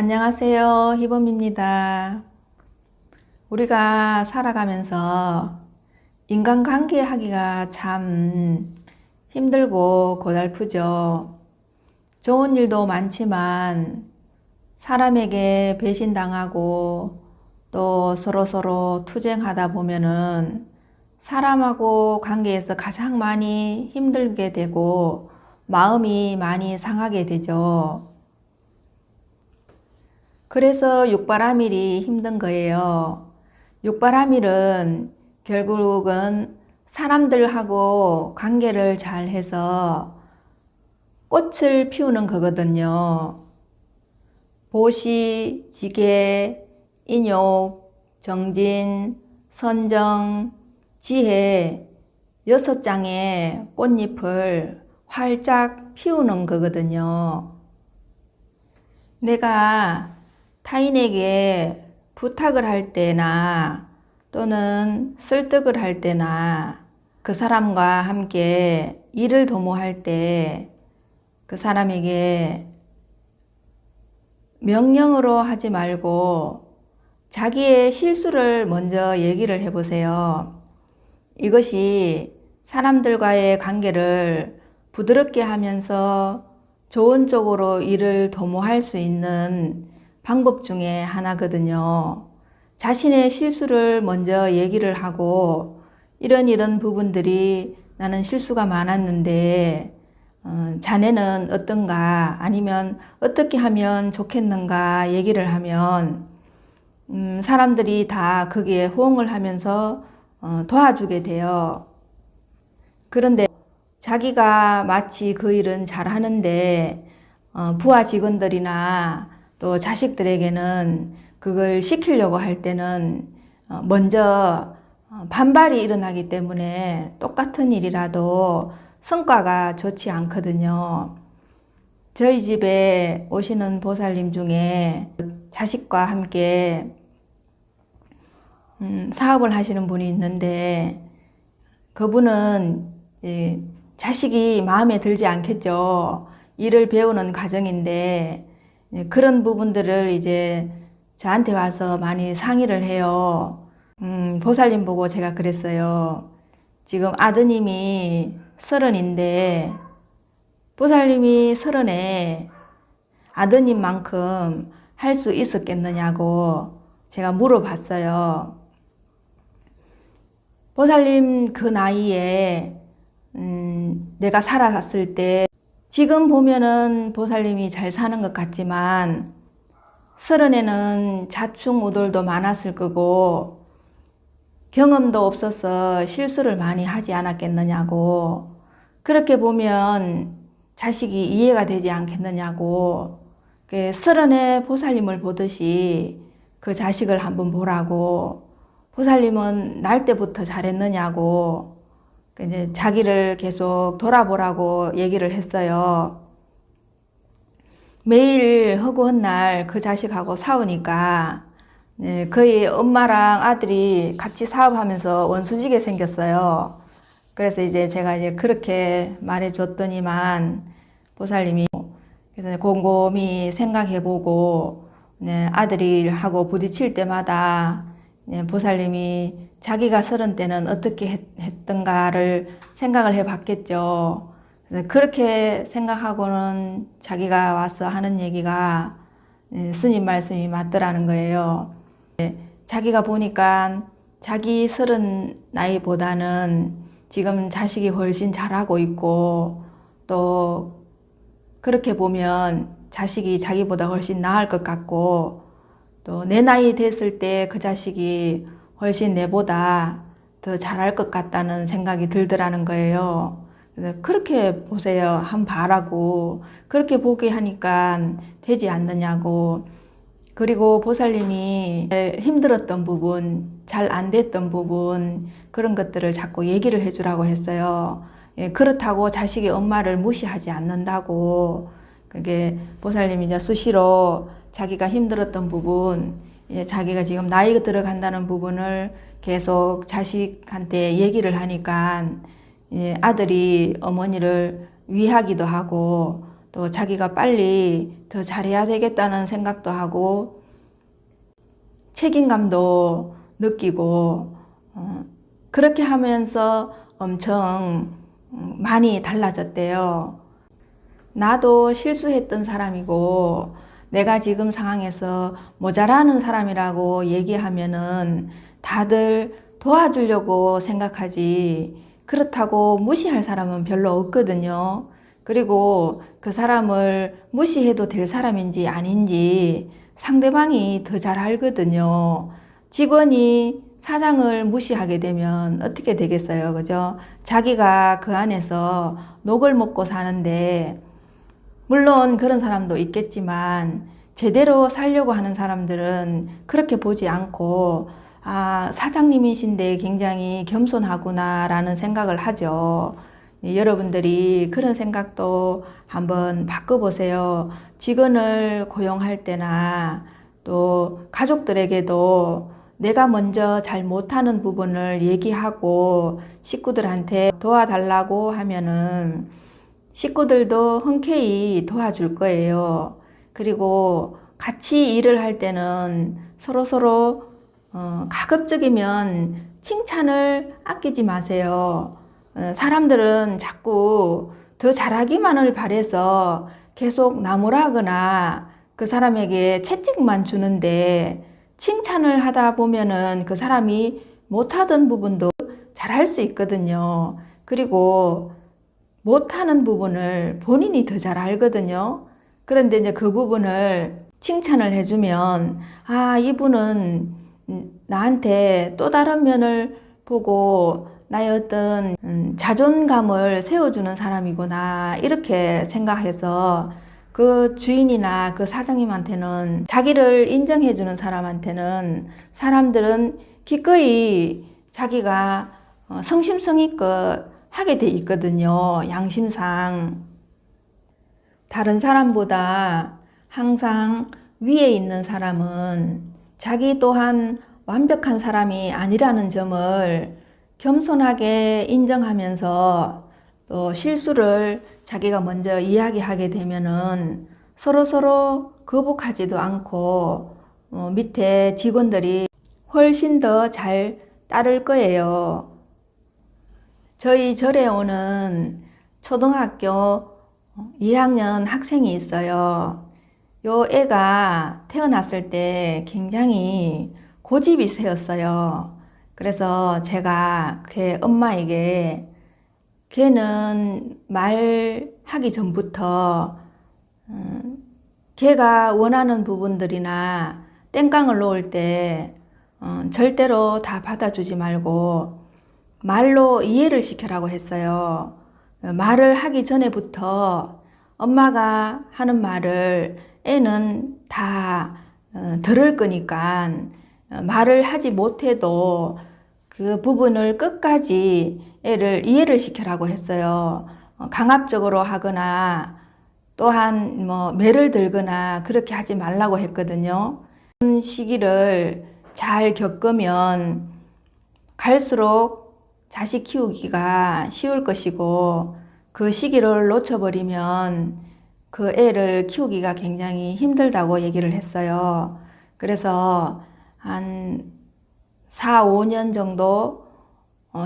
안녕하세요. 희범입니다. 우리가 살아가면서 인간관계 하기가 참 힘들고 고달프죠. 좋은 일도 많지만 사람에게 배신당하고 또 서로서로 투쟁하다 보면은 사람하고 관계에서 가장 많이 힘들게 되고 마음이 많이 상하게 되죠. 그래서 육바라밀이 힘든 거예요. 육바라밀은 결국은 사람들하고 관계를 잘 해서 꽃을 피우는 거거든요. 보시, 지계, 인욕, 정진, 선정, 지혜 6장의 꽃잎을 활짝 피우는 거거든요. 내가 타인에게 부탁을 할 때나 또는 설득을 할 때나 그 사람과 함께 일을 도모할 때 그 사람에게 명령으로 하지 말고 자기의 실수를 먼저 얘기를 해보세요. 이것이 사람들과의 관계를 부드럽게 하면서 좋은 쪽으로 일을 도모할 수 있는 방법 중에 하나거든요. 자신의 실수를 먼저 얘기를 하고 이런 부분들이 나는 실수가 많았는데 자네는 어떤가 아니면 어떻게 하면 좋겠는가 얘기를 하면 사람들이 다 거기에 호응을 하면서 도와주게 돼요. 그런데 자기가 마치 그 일은 잘하는데 부하 직원들이나 또 자식들에게는 그걸 시키려고 할 때는 먼저 반발이 일어나기 때문에 똑같은 일이라도 성과가 좋지 않거든요. 저희 집에 오시는 보살님 중에 자식과 함께 사업을 하시는 분이 있는데 그분은 자식이 마음에 들지 않겠죠. 일을 배우는 과정인데 그런 부분들을 이제 저한테 와서 많이 상의를 해요. 보살님 보고 제가 그랬어요. 지금 아드님이 30인데 보살님이 30에 아드님만큼 할 수 있었겠느냐고 제가 물어봤어요. 보살님 그 나이에 내가 살아갔을 때 지금 보면은 보살님이 잘 사는 것 같지만 30에는 자충우돌도 많았을 거고 경험도 없어서 실수를 많이 하지 않았겠느냐고 그렇게 보면 자식이 이해가 되지 않겠느냐고 30에 보살님을 보듯이 그 자식을 한번 보라고 보살님은 날 때부터 잘했느냐고 이제 자기를 계속 돌아보라고 얘기를 했어요. 매일 허구한 날 그 자식하고 싸우니까 거의 엄마랑 아들이 같이 사업하면서 원수지게 생겼어요. 그래서 이제 제가 이제 그렇게 말해줬더니만 보살님이 그래서 곰곰이 생각해보고 아들이하고 부딪힐 때마다 보살님이 자기가 30때는 어떻게 했던가를 생각을 해봤겠죠. 그래서 그렇게 생각하고는 자기가 와서 하는 얘기가 스님 말씀이 맞더라는 거예요. 자기가 보니까 자기 30 나이보다는 지금 자식이 훨씬 잘하고 있고 또 그렇게 보면 자식이 자기보다 훨씬 나을 것 같고 또 내 나이 됐을 때 그 자식이 훨씬 내보다 더 잘할 것 같다는 생각이 들더라는 거예요. 그래서 그렇게 보세요. 한번 봐라고 그렇게 보게 하니까 되지 않느냐고. 그리고 보살님이 힘들었던 부분, 잘 안 됐던 부분 그런 것들을 자꾸 얘기를 해주라고 했어요. 그렇다고 자식이 엄마를 무시하지 않는다고. 그게 보살님이 이제 수시로 자기가 힘들었던 부분, 자기가 지금 나이가 들어간다는 부분을 계속 자식한테 얘기를 하니까 아들이 어머니를 위하기도 하고 또 자기가 빨리 더 잘해야 되겠다는 생각도 하고 책임감도 느끼고 그렇게 하면서 엄청 많이 달라졌대요. 나도 실수했던 사람이고 내가 지금 상황에서 모자라는 사람이라고 얘기하면은 다들 도와주려고 생각하지 그렇다고 무시할 사람은 별로 없거든요. 그리고 그 사람을 무시해도 될 사람인지 아닌지 상대방이 더 잘 알거든요. 직원이 사장을 무시하게 되면 어떻게 되겠어요, 그죠? 자기가 그 안에서 녹을 먹고 사는데 물론 그런 사람도 있겠지만 제대로 살려고 하는 사람들은 그렇게 보지 않고 사장님이신데 굉장히 겸손하구나 라는 생각을 하죠. 여러분들이 그런 생각도 한번 바꿔보세요. 직원을 고용할 때나 또 가족들에게도 내가 먼저 잘 못하는 부분을 얘기하고 식구들한테 도와달라고 하면은 식구들도 흔쾌히 도와줄 거예요. 그리고 같이 일을 할 때는 서로서로 가급적이면 칭찬을 아끼지 마세요. 사람들은 자꾸 더 잘하기만을 바래서 계속 나무라거나 그 사람에게 채찍만 주는데 칭찬을 하다 보면은 그 사람이 못하던 부분도 잘할 수 있거든요. 그리고 못하는 부분을 본인이 더 잘 알거든요. 그런데 이제 그 부분을 칭찬을 해주면 이분은 나한테 또 다른 면을 보고 나의 어떤 자존감을 세워주는 사람이구나 이렇게 생각해서 그 주인이나 그 사장님한테는 자기를 인정해주는 사람한테는 사람들은 기꺼이 자기가 성심성의껏 하게 돼 있거든요. 양심상. 다른 사람보다 항상 위에 있는 사람은 자기 또한 완벽한 사람이 아니라는 점을 겸손하게 인정하면서 또 실수를 자기가 먼저 이야기하게 되면은 서로서로 거북하지도 않고 밑에 직원들이 훨씬 더 잘 따를 거예요. 저희 절에 오는 초등학교 2학년 학생이 있어요. 요 애가 태어났을 때 굉장히 고집이 세었어요. 그래서 제가 걔 엄마에게 걔는 말하기 전부터 걔가 원하는 부분들이나 땡깡을 놓을 때 절대로 다 받아주지 말고 말로 이해를 시켜라고 했어요. 말을 하기 전에부터 엄마가 하는 말을 애는 다 들을 거니까 말을 하지 못해도 그 부분을 끝까지 애를 이해를 시켜라고 했어요. 강압적으로 하거나 또한 매를 들거나 그렇게 하지 말라고 했거든요. 그런 시기를 잘 겪으면 갈수록 자식 키우기가 쉬울 것이고 그 시기를 놓쳐버리면 그 애를 키우기가 굉장히 힘들다고 얘기를 했어요. 그래서 한 4, 5년 정도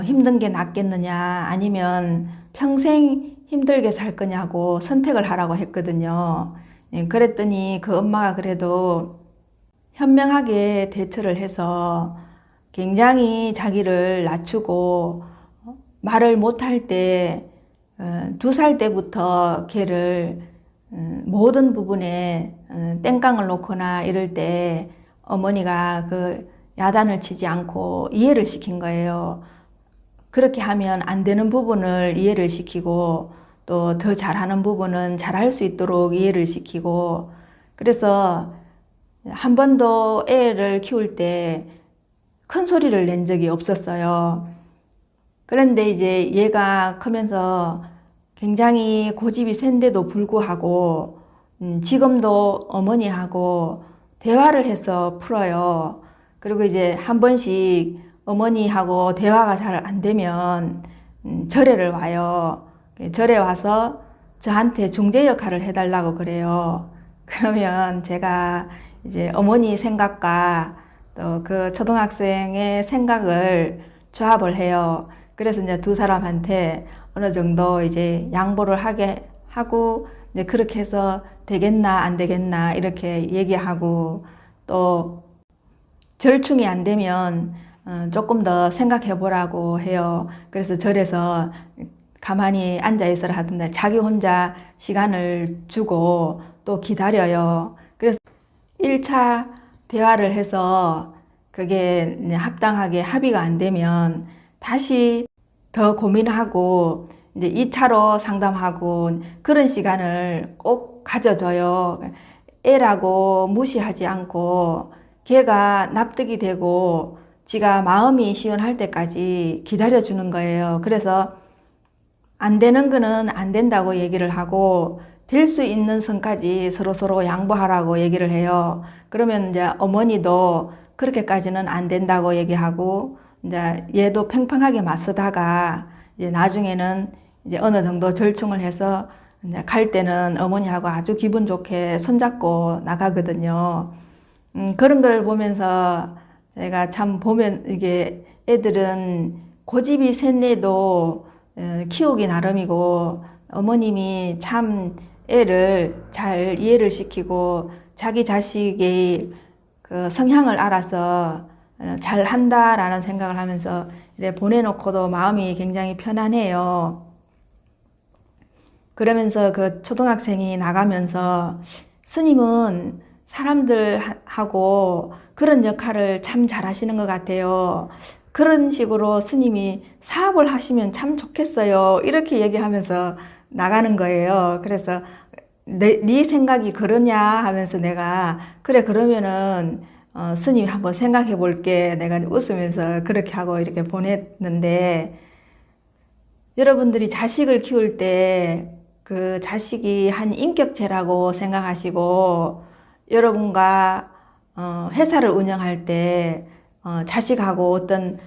힘든 게 낫겠느냐 아니면 평생 힘들게 살 거냐고 선택을 하라고 했거든요. 그랬더니 그 엄마가 그래도 현명하게 대처를 해서 굉장히 자기를 낮추고 말을 못할 때 2살 때부터 걔를 모든 부분에 땡깡을 놓거나 이럴 때 어머니가 그 야단을 치지 않고 이해를 시킨 거예요. 그렇게 하면 안 되는 부분을 이해를 시키고 또 더 잘하는 부분은 잘할 수 있도록 이해를 시키고 그래서 한 번도 애를 키울 때 큰 소리를 낸 적이 없었어요. 그런데 이제 얘가 크면서 굉장히 고집이 센데도 불구하고 지금도 어머니하고 대화를 해서 풀어요. 그리고 이제 한 번씩 어머니하고 대화가 잘 안 되면 절에를 와요. 절에 와서 저한테 중재 역할을 해달라고 그래요. 그러면 제가 이제 어머니 생각과 또 그 초등학생의 생각을 조합을 해요. 그래서 이제 두 사람한테 어느 정도 이제 양보를 하게 하고 이제 그렇게 해서 되겠나 안 되겠나 이렇게 얘기하고, 또 절충이 안 되면 조금 더 생각해 보라고 해요. 그래서 절에서 가만히 앉아 있으라 하던데 자기 혼자 시간을 주고 또 기다려요. 그래서 1차 대화를 해서 그게 이제 합당하게 합의가 안 되면 다시 더 고민하고 이제 2차로 상담하고, 그런 시간을 꼭 가져줘요. 애라고 무시하지 않고 걔가 납득이 되고 지가 마음이 시원할 때까지 기다려주는 거예요. 그래서 안 되는 거는 안 된다고 얘기를 하고 될 수 있는 선까지 서로서로 양보하라고 얘기를 해요. 그러면 이제 어머니도 그렇게까지는 안 된다고 얘기하고 이제 얘도 팽팽하게 맞서다가 이제 나중에는 이제 어느 정도 절충을 해서 이제 갈 때는 어머니하고 아주 기분 좋게 손잡고 나가거든요. 그런 걸 보면서 제가 참 보면 이게 애들은 고집이 셋내도 키우기 나름이고, 어머님이 참 애를 잘 이해를 시키고 자기 자식의 그 성향을 알아서 잘 한다라는 생각을 하면서 이래 보내놓고도 마음이 굉장히 편안해요. 그러면서 그 초등학생이 나가면서 스님은 사람들하고 그런 역할을 참 잘하시는 것 같아요. 그런 식으로 스님이 사업을 하시면 참 좋겠어요. 이렇게 얘기하면서 나가는 거예요. 그래서 네 생각이 그러냐 하면서 내가 그래 그러면은 스님 한번 생각해 볼게, 내가 웃으면서 그렇게 하고 이렇게 보냈는데, 여러분들이 자식을 키울 때 그 자식이 한 인격체라고 생각하시고, 여러분과 회사를 운영할 때 자식하고 어떤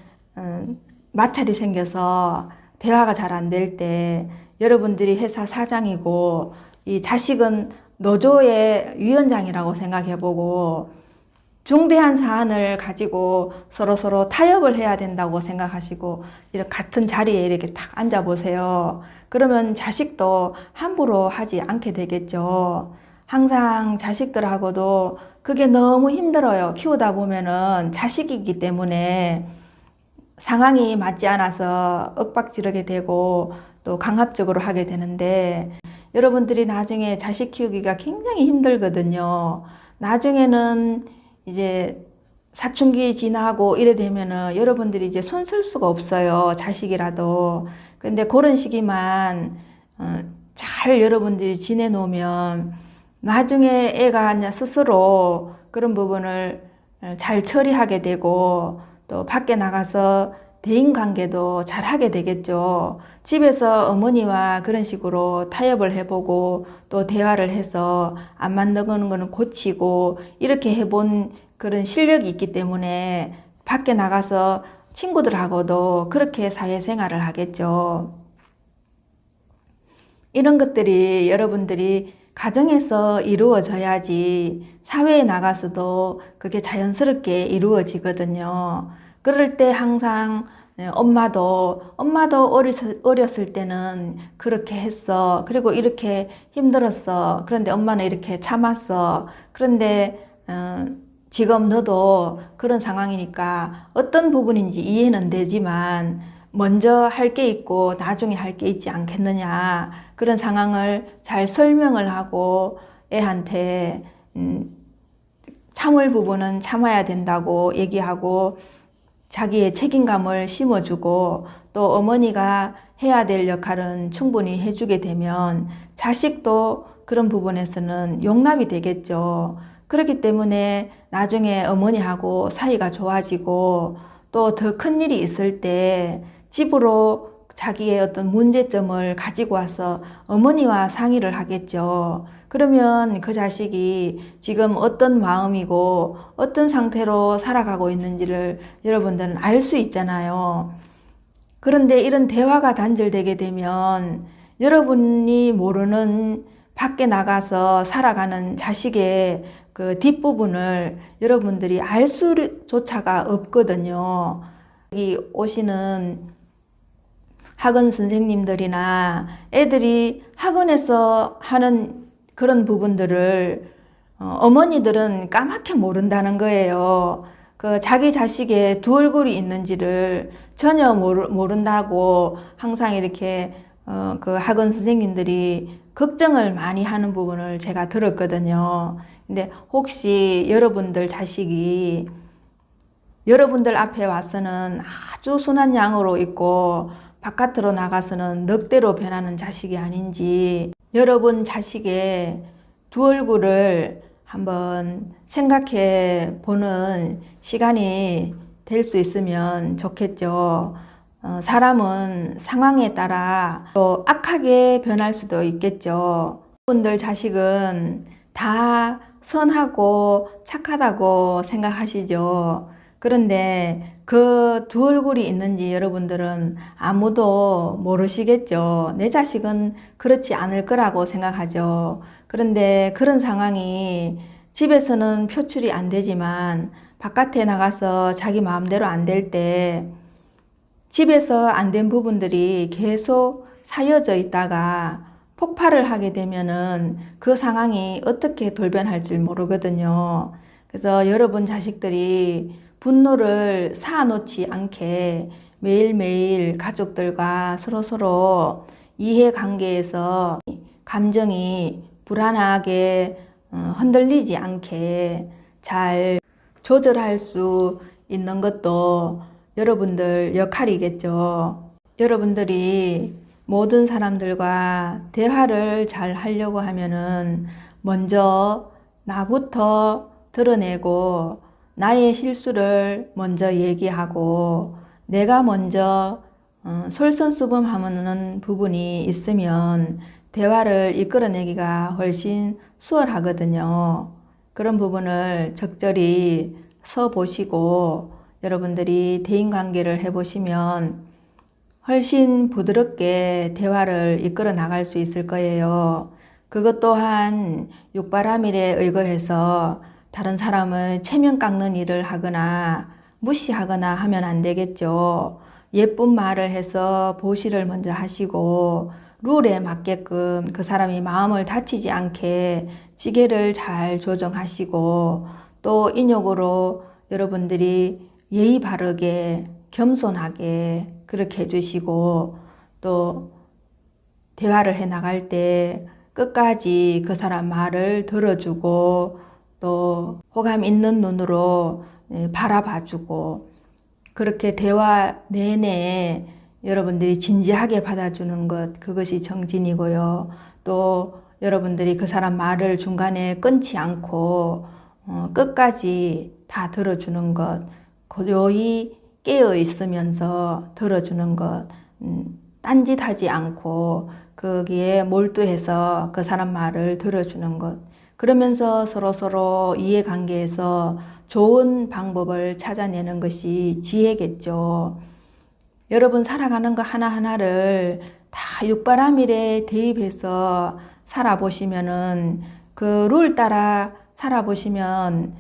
마찰이 생겨서 대화가 잘 안 될 때 여러분들이 회사 사장이고 이 자식은 노조의 위원장이라고 생각해보고 중대한 사안을 가지고 서로서로 타협을 해야 된다고 생각하시고 이렇게 같은 자리에 이렇게 탁 앉아보세요. 그러면 자식도 함부로 하지 않게 되겠죠. 항상 자식들하고도 그게 너무 힘들어요. 키우다 보면은 자식이기 때문에 상황이 맞지 않아서 윽박지르게 되고 또 강압적으로 하게 되는데, 여러분들이 나중에 자식 키우기가 굉장히 힘들거든요. 나중에는 이제 사춘기 지나고 이래 되면은 여러분들이 이제 손 쓸 수가 없어요. 자식이라도. 근데 그런 시기만 잘 여러분들이 지내놓으면 나중에 애가 이제 스스로 그런 부분을 잘 처리하게 되고 또 밖에 나가서 대인관계도 잘 하게 되겠죠. 집에서 어머니와 그런 식으로 타협을 해보고 또 대화를 해서 안 맞는 거는 고치고 이렇게 해본 그런 실력이 있기 때문에 밖에 나가서 친구들하고도 그렇게 사회생활을 하겠죠. 이런 것들이 여러분들이 가정에서 이루어져야지 사회에 나가서도 그게 자연스럽게 이루어지거든요. 그럴 때 항상 엄마도 어렸을 때는 그렇게 했어. 그리고 이렇게 힘들었어. 그런데 엄마는 이렇게 참았어. 그런데 지금 너도 그런 상황이니까 어떤 부분인지 이해는 되지만 먼저 할 게 있고 나중에 할 게 있지 않겠느냐. 그런 상황을 잘 설명을 하고 애한테 참을 부분은 참아야 된다고 얘기하고 자기의 책임감을 심어주고 또 어머니가 해야 될 역할은 충분히 해주게 되면 자식도 그런 부분에서는 용납이 되겠죠. 그렇기 때문에 나중에 어머니하고 사이가 좋아지고 또 더 큰 일이 있을 때 집으로 자기의 어떤 문제점을 가지고 와서 어머니와 상의를 하겠죠. 그러면 그 자식이 지금 어떤 마음이고 어떤 상태로 살아가고 있는지를 여러분들은 알 수 있잖아요. 그런데 이런 대화가 단절되게 되면 여러분이 모르는 밖에 나가서 살아가는 자식의 그 뒷부분을 여러분들이 알 수조차가 없거든요. 여기 오시는 학원 선생님들이나 애들이 학원에서 하는 그런 부분들을 어머니들은 까맣게 모른다는 거예요. 그 자기 자식의 두 얼굴이 있는지를 전혀 모른다고 항상 이렇게 그 학원 선생님들이 걱정을 많이 하는 부분을 제가 들었거든요. 근데 혹시 여러분들 자식이 여러분들 앞에 와서는 아주 순한 양으로 있고 바깥으로 나가서는 늑대로 변하는 자식이 아닌지 여러분 자식의 두 얼굴을 한번 생각해 보는 시간이 될 수 있으면 좋겠죠. 사람은 상황에 따라 또 악하게 변할 수도 있겠죠. 여러분들 자식은 다 선하고 착하다고 생각하시죠. 그런데 그 두 얼굴이 있는지 여러분들은 아무도 모르시겠죠. 내 자식은 그렇지 않을 거라고 생각하죠. 그런데 그런 상황이 집에서는 표출이 안 되지만 바깥에 나가서 자기 마음대로 안 될 때 집에서 안 된 부분들이 계속 사여져 있다가 폭발을 하게 되면은 그 상황이 어떻게 돌변할지 모르거든요. 그래서 여러분 자식들이 분노를 쌓아놓지 않게 매일매일 가족들과 서로서로 이해관계에서 감정이 불안하게 흔들리지 않게 잘 조절할 수 있는 것도 여러분들 역할이겠죠. 여러분들이 모든 사람들과 대화를 잘 하려고 하면은 먼저 나부터 드러내고 나의 실수를 먼저 얘기하고 내가 먼저 솔선수범하는 부분이 있으면 대화를 이끌어내기가 훨씬 수월하거든요. 그런 부분을 적절히 써보시고 여러분들이 대인관계를 해보시면 훨씬 부드럽게 대화를 이끌어 나갈 수 있을 거예요. 그것 또한 육바라밀에 의거해서 다른 사람을 체면 깎는 일을 하거나 무시하거나 하면 안 되겠죠. 예쁜 말을 해서 보시를 먼저 하시고 룰에 맞게끔 그 사람이 마음을 다치지 않게 지게를 잘 조정하시고 또 인욕으로 여러분들이 예의 바르게 겸손하게 그렇게 해주시고 또 대화를 해 나갈 때 끝까지 그 사람 말을 들어주고 또 호감 있는 눈으로 바라봐주고 그렇게 대화 내내 여러분들이 진지하게 받아주는 것 그것이 정진이고요. 또 여러분들이 그 사람 말을 중간에 끊지 않고 끝까지 다 들어주는 것 고요히 깨어 있으면서 들어주는 것 딴짓하지 않고 거기에 몰두해서 그 사람 말을 들어주는 것 그러면서 서로서로 이해관계에서 좋은 방법을 찾아내는 것이 지혜겠죠. 여러분 살아가는 거 하나하나를 다 육바라밀에 대입해서 살아보시면은 그 룰 따라 살아보시면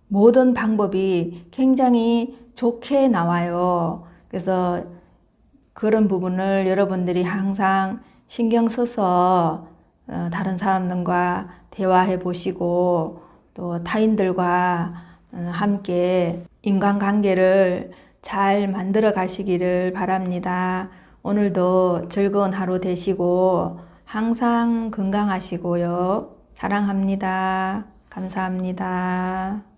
모든 방법이 굉장히 좋게 나와요. 그래서 그런 부분을 여러분들이 항상 신경 써서 다른 사람들과 대화해 보시고 또 타인들과 함께 인간관계를 잘 만들어 가시기를 바랍니다. 오늘도 즐거운 하루 되시고 항상 건강하시고요. 사랑합니다. 감사합니다.